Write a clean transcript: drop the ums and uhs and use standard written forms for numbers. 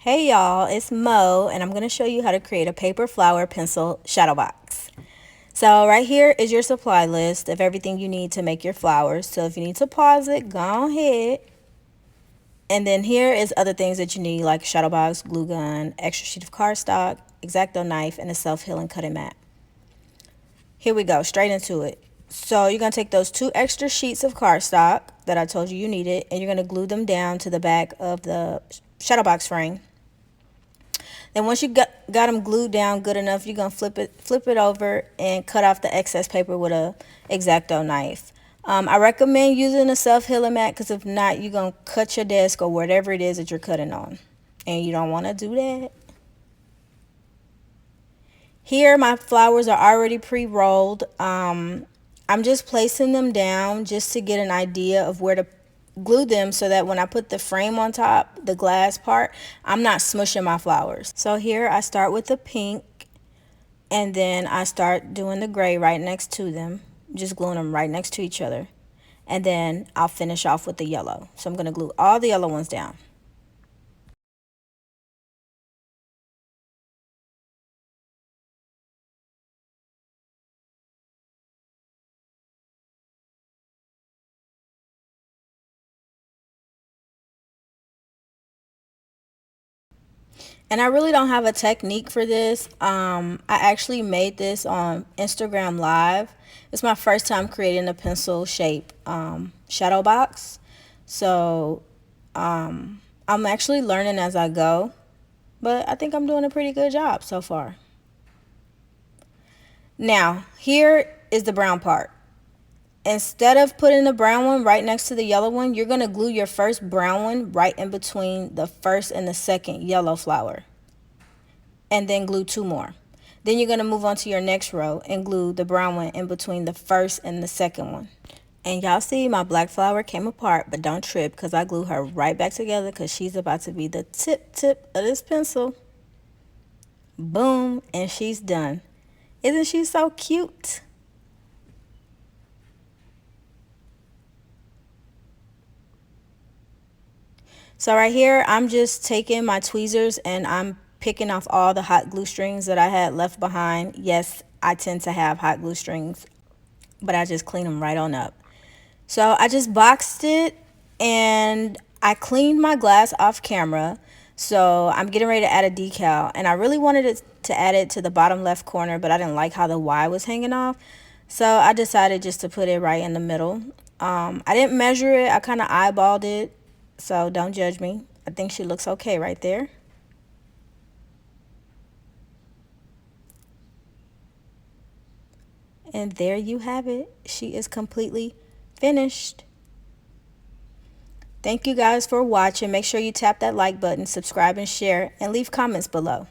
Hey y'all, it's Mo, and I'm going to show you how to create a paper flower pencil shadow box. So right here is your supply list of everything you need to make your flowers. So if you need to pause it, go ahead. And then here is other things that you need, like shadow box, glue gun, extra sheet of cardstock, X-Acto knife, and a self-healing cutting mat. Here we go, straight into it. So you're going to take those 2 extra sheets of cardstock that I told you needed, and you're going to glue them down to the back of the shadow box frame. Then once you got them glued down good enough, you're going to flip it over and cut off the excess paper with a X-Acto knife. I recommend using a self-healing mat, because if not, you're going to cut your desk or whatever it is that you're cutting on. And you don't want to do that. Here my flowers are already pre-rolled. I'm just placing them down just to get an idea of where to glue them, so that when I put the frame on top, the glass part, I'm not smushing my flowers. So here I start with the pink, and then I start doing the gray right next to them, just gluing them right next to each other. And then I'll finish off with the yellow. So I'm going to glue all the yellow ones down. And I really don't have a technique for this. I actually made this on Instagram Live. It's my first time creating a pencil shape shadow box. So I'm actually learning as I go, but I think I'm doing a pretty good job so far. Now, here is the brown part. Instead of putting the brown one right next to the yellow one, you're going to glue your first brown one right in between the first and the second yellow flower. And then glue 2 more. Then you're going to move on to your next row and glue the brown one in between the first and the second one. And y'all see my black flower came apart, but don't trip, because I glue her right back together, because she's about to be the tip of this pencil. Boom, and she's done. Isn't she so cute? So right here, I'm just taking my tweezers and I'm picking off all the hot glue strings that I had left behind. Yes, I tend to have hot glue strings, but I just clean them right on up. So I just boxed it, and I cleaned my glass off camera. So I'm getting ready to add a decal, and I really wanted it to add it to the bottom left corner, but I didn't like how the Y was hanging off. So I decided just to put it right in the middle. I didn't measure it. I kind of eyeballed it, so don't judge me. I think she looks okay right there. And there you have it. She is completely finished. Thank you guys for watching. Make sure you tap that like button, subscribe and share, and leave comments below.